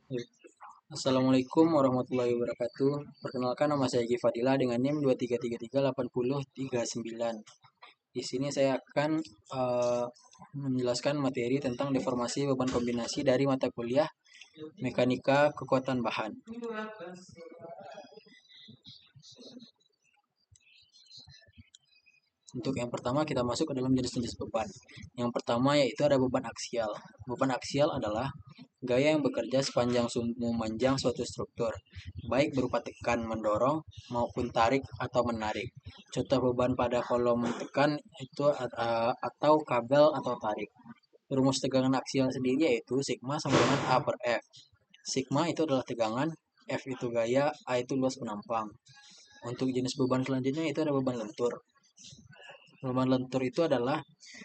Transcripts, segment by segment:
Ya. Assalamualaikum warahmatullahi wabarakatuh. Perkenalkan, nama saya Egy Fadila dengan NIM 23338039. Di sini saya akan menjelaskan materi tentang deformasi beban kombinasi dari mata kuliah Mekanika Kekuatan Bahan. Untuk yang pertama kita masuk ke dalam jenis-jenis beban. Yang pertama yaitu ada beban aksial. Beban aksial adalah gaya yang bekerja sepanjang memanjang suatu struktur, baik berupa tekan mendorong maupun tarik atau menarik. Contoh beban pada kolom tekan itu atau kabel atau tarik. Rumus tegangan aksial sendiri yaitu sigma sama dengan A per F. Sigma itu adalah tegangan, F itu gaya, A itu luas penampang. Untuk jenis beban selanjutnya itu ada beban lentur. Beban lentur itu adalah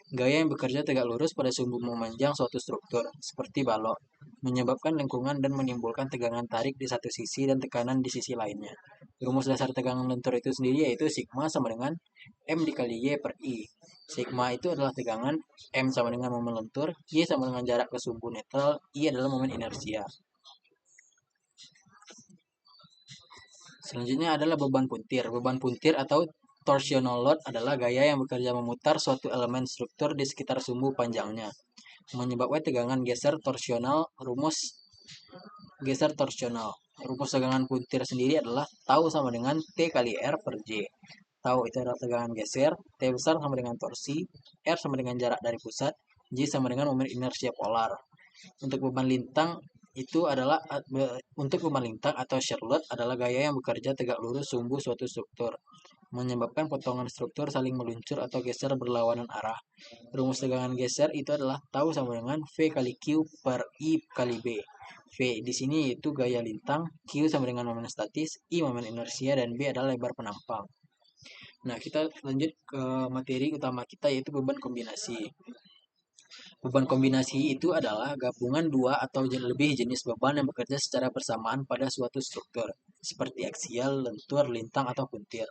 gaya yang bekerja tegak lurus pada sumbu memanjang suatu struktur, seperti balok, menyebabkan lengkungan dan menimbulkan tegangan tarik di satu sisi dan tekanan di sisi lainnya. Rumus dasar tegangan lentur itu sendiri yaitu sigma sama dengan M dikali Y per I. Sigma itu adalah tegangan, M sama dengan momen lentur, Y sama dengan jarak ke sumbu netral, I adalah momen inersia. Selanjutnya adalah beban puntir. Beban puntir atau torsional load adalah gaya yang bekerja memutar suatu elemen struktur di sekitar sumbu panjangnya, menyebabkan tegangan geser torsional. Rumus tegangan puntir sendiri adalah tau sama dengan T kali R per J. Tau itu adalah tegangan geser, T besar sama dengan torsi, R sama dengan jarak dari pusat, J sama dengan momen inersia polar. Untuk beban lintang itu adalah untuk beban lintang atau shear load adalah gaya yang bekerja tegak lurus sumbu suatu struktur, menyebabkan potongan struktur saling meluncur atau geser berlawanan arah. Rumus tegangan geser itu adalah tau sama dengan V kali Q per I kali B. V di sini yaitu gaya lintang, Q sama dengan momen statis, I momen inersia, dan B adalah lebar penampang. Nah, kita lanjut ke materi utama kita yaitu beban kombinasi. Beban kombinasi itu adalah gabungan dua atau lebih jenis beban yang bekerja secara bersamaan pada suatu struktur, seperti aksial, lentur, lintang, atau puntir.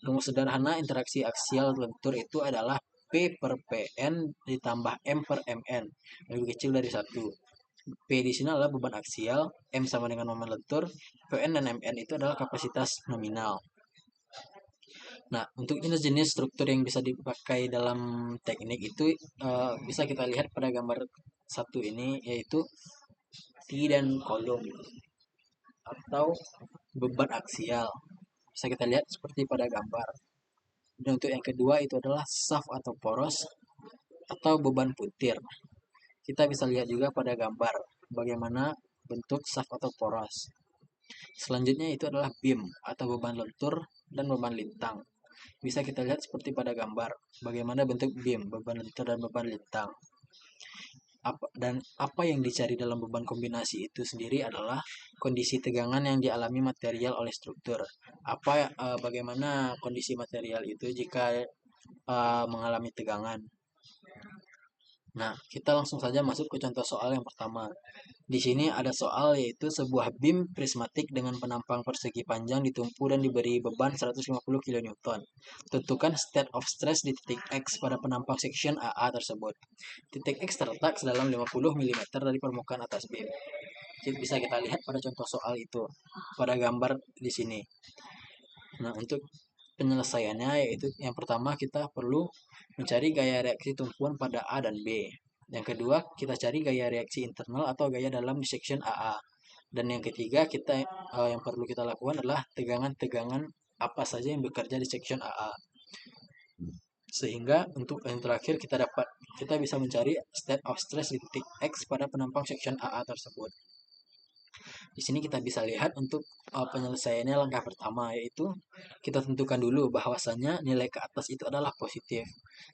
Rumus sederhana interaksi aksial lentur itu adalah P per Pn ditambah M per Mn, lebih kecil dari 1. P di sini adalah beban aksial, M sama dengan momen lentur, Pn dan Mn itu adalah kapasitas nominal. Nah, untuk jenis-jenis struktur yang bisa dipakai dalam teknik itu bisa kita lihat pada gambar satu ini, yaitu T dan kolom atau beban aksial. Bisa kita lihat seperti pada gambar. Dan untuk yang kedua itu adalah shaft atau poros atau beban puntir. Kita bisa lihat juga pada gambar bagaimana bentuk shaft atau poros. Selanjutnya itu adalah beam atau beban lentur dan beban lintang. Bisa kita lihat seperti pada gambar bagaimana bentuk beam, beban lentur, dan beban lintang. Apa yang dicari dalam beban kombinasi itu sendiri adalah kondisi tegangan yang dialami material oleh struktur. Bagaimana kondisi material itu jika mengalami tegangan. Nah, kita langsung saja masuk ke contoh soal yang pertama. Di sini ada soal yaitu sebuah beam prismatik dengan penampang persegi panjang ditumpu dan diberi beban 150 kN. Tentukan state of stress di titik X pada penampang section AA tersebut. Titik X terletak sedalam 50 mm dari permukaan atas beam. Jadi bisa kita lihat pada contoh soal itu, pada gambar di sini. Nah, untuk penyelesaiannya yaitu yang pertama kita perlu mencari gaya reaksi tumpuan pada A dan B. Yang kedua, kita cari gaya reaksi internal atau gaya dalam di section AA. Dan yang ketiga, yang perlu kita lakukan adalah tegangan-tegangan apa saja yang bekerja di section AA. Sehingga untuk yang terakhir kita bisa mencari state of stress di titik X pada penampang section AA tersebut. Di sini kita bisa lihat untuk penyelesaiannya langkah pertama yaitu kita tentukan dulu bahwasanya nilai ke atas itu adalah positif.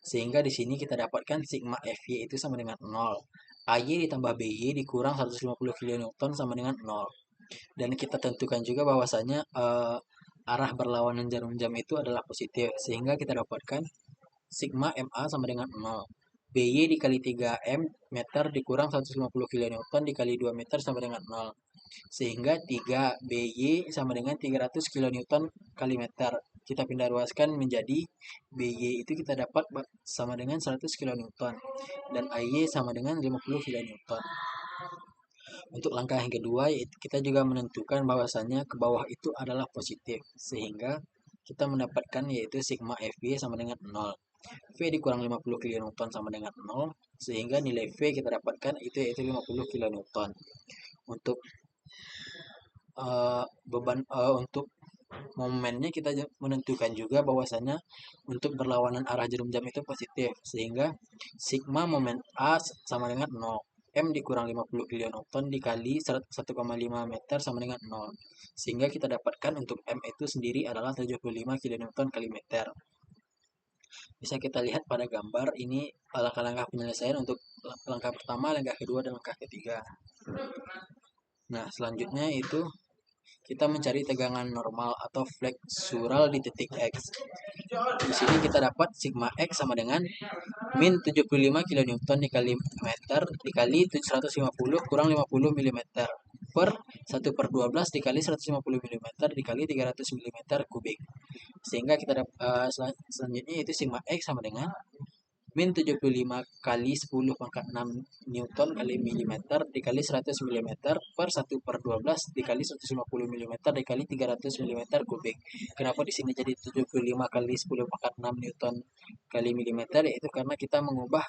Sehingga di sini kita dapatkan sigma Fy itu sama dengan 0. AY ditambah BY dikurang 150 kN sama dengan 0. Dan kita tentukan juga bahwasanya arah berlawanan jarum jam itu adalah positif. Sehingga kita dapatkan sigma MA sama dengan 0. BY dikali 3M meter dikurang 150 kN dikali 2 meter sama dengan 0. Sehingga 3BY sama dengan 300 kN kali meter. Kita pindah ruaskan menjadi BY itu kita dapat sama dengan 100 kN dan AY sama dengan 50 kN. Untuk langkah yang kedua, yaitu kita juga menentukan bahwasannya ke bawah itu adalah positif, sehingga kita mendapatkan yaitu sigma Fv sama dengan 0. V dikurang 50 kN sama dengan 0, sehingga nilai V kita dapatkan itu yaitu 50 kN. Untuk untuk momennya kita menentukan juga bahwasanya untuk berlawanan arah jarum jam itu positif, sehingga sigma momen A sama dengan 0. M dikurang 50 kN dikali 1,5 meter sama dengan 0. Sehingga kita dapatkan untuk M itu sendiri adalah 75 kN kali meter. Bisa kita lihat pada gambar ini langkah-langkah penyelesaian untuk langkah pertama, langkah kedua, dan langkah ketiga. Nah, selanjutnya itu kita mencari tegangan normal atau fleksural di titik X. Di sini kita dapat sigma X sama dengan min 75 kN dikali meter dikali 150 kurang 50 mm per 1/12 dikali 150 mm dikali 300 mm kubik. Sehingga kita dapat selanjutnya itu sigma X sama dengan min 75 kali 10 pangkat 6 Newton kali milimeter dikali 100 mm per 1/12 dikali 150 mm dikali 300 mm kubik. Kenapa di sini jadi 75 kali 10 pangkat 6 Newton kali milimeter? Yaitu karena kita mengubah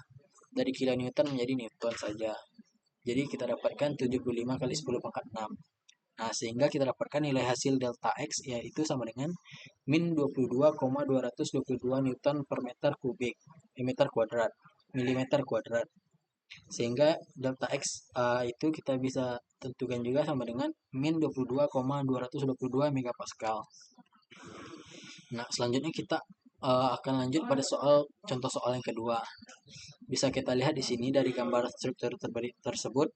dari kilonewton menjadi Newton saja. Jadi kita dapatkan 75 kali 10 pangkat 6. Nah, sehingga kita dapatkan nilai hasil delta X yaitu sama dengan min 22,222 Newton per meter kubik, meter kuadrat, milimeter kuadrat. Sehingga delta X itu kita bisa tentukan juga sama dengan min 22,222 megapascal. Nah, selanjutnya kita akan lanjut pada contoh soal yang kedua. Bisa kita lihat di sini dari gambar struktur tersebut,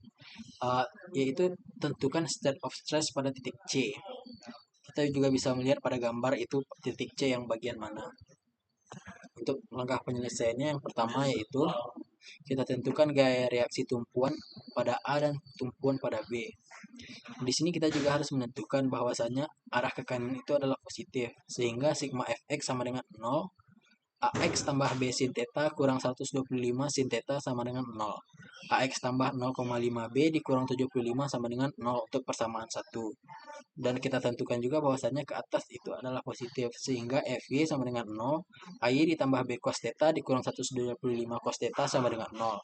yaitu tentukan state of stress pada titik C. Kita juga bisa melihat pada gambar itu titik C yang bagian mana. Untuk langkah penyelesaiannya yang pertama yaitu kita tentukan gaya reaksi tumpuan pada A dan tumpuan pada B. Di sini kita juga harus menentukan bahwasannya arah ke kanan itu adalah positif, sehingga sigma Fx sama dengan 0, AX tambah B sin theta kurang 125 sin theta sama dengan 0. AX tambah 0,5B dikurang 75 sama dengan 0 untuk persamaan 1. Dan kita tentukan juga bahwasannya ke atas itu adalah positif, sehingga FY sama dengan 0, AY ditambah B cos theta dikurang 125 cos theta sama dengan 0.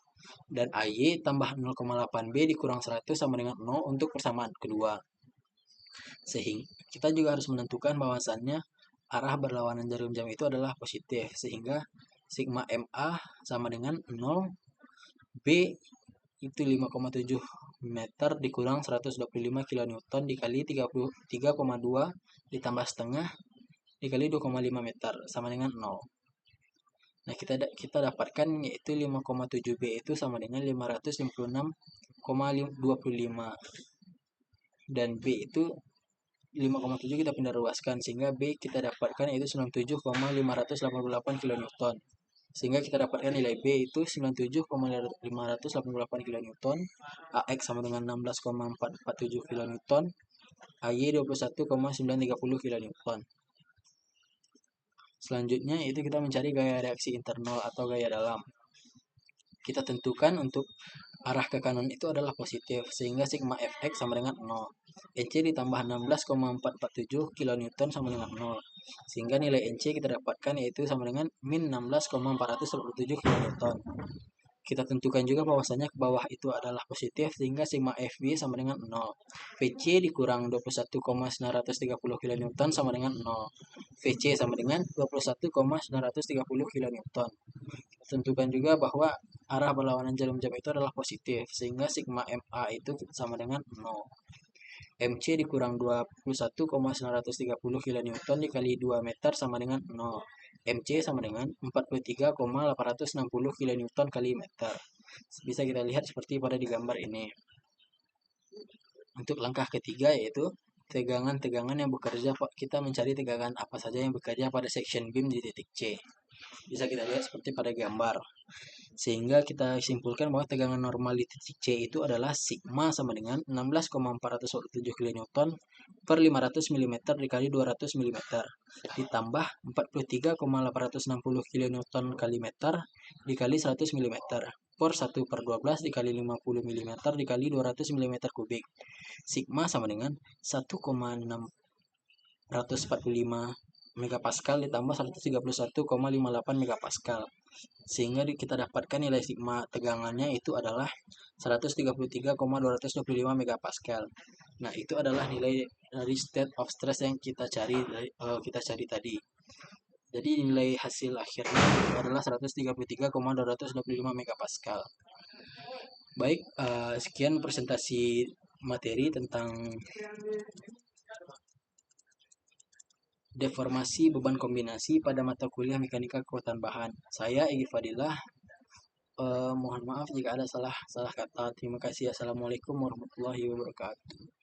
Dan AY tambah 0,8B dikurang 100 sama dengan 0 untuk persamaan kedua. Sehingga kita juga harus menentukan bahwasannya arah berlawanan jarum jam itu adalah positif, sehingga sigma MA sama dengan 0, B itu 5,7 meter dikurang 125 kN dikali 33,2 ditambah setengah dikali 2,5 meter sama dengan 0. Nah, kita dapatkan yaitu 5,7B itu sama dengan 556,25 dan B itu 5,7 kita pindah ruaskan, sehingga B kita dapatkan yaitu 97,588 kN. Sehingga kita dapatkan nilai B itu 97,588 kN, AX sama dengan 16,447 kN, AY 21,930 kN. Selanjutnya itu kita mencari gaya reaksi internal atau gaya dalam. Kita tentukan untuk arah ke kanan itu adalah positif, sehingga sigma Fx sama dengan 0. NC ditambah 16,447 kN sama dengan 0. Sehingga nilai NC kita dapatkan yaitu sama dengan min 16,447 kN. Kita tentukan juga bahwasanya ke bawah itu adalah positif, sehingga sigma Fb sama dengan 0. Vc dikurang 21,930 kN sama dengan 0. Vc sama dengan 21,930 kN. Tentukan juga bahwa arah berlawanan jarum jam itu adalah positif, sehingga sigma MA itu sama dengan 0. MC dikurang 21,930 kN dikali 2 meter sama dengan 0. MC sama dengan 43,860 kN kali meter. Bisa kita lihat seperti pada di gambar ini. Untuk langkah ketiga yaitu tegangan-tegangan yang bekerja, kita mencari tegangan apa saja yang bekerja pada section beam di titik C. Bisa kita lihat seperti pada gambar. Sehingga kita simpulkan bahwa tegangan normal di titik C itu adalah sigma sama dengan 16,447 kN per 500 mm dikali 200 mm ditambah 43,860 kN kali meter dikali 100 mm ekspor 1/12 dikali 50 mm dikali 200 mm kubik. Sigma sama dengan 1,645 megapascal ditambah 131,58 megapascal. Sehingga kita dapatkan nilai sigma tegangannya itu adalah 133,225 megapascal. Nah, itu adalah nilai dari state of stress yang kita cari tadi. Jadi nilai hasil akhirnya adalah 133,225 megapascal. Baik, sekian presentasi materi tentang deformasi beban kombinasi pada mata kuliah Mekanika Kekuatan Bahan. Saya Egi Fadilah. Mohon maaf jika ada salah kata. Terima kasih. Assalamualaikum warahmatullahi wabarakatuh.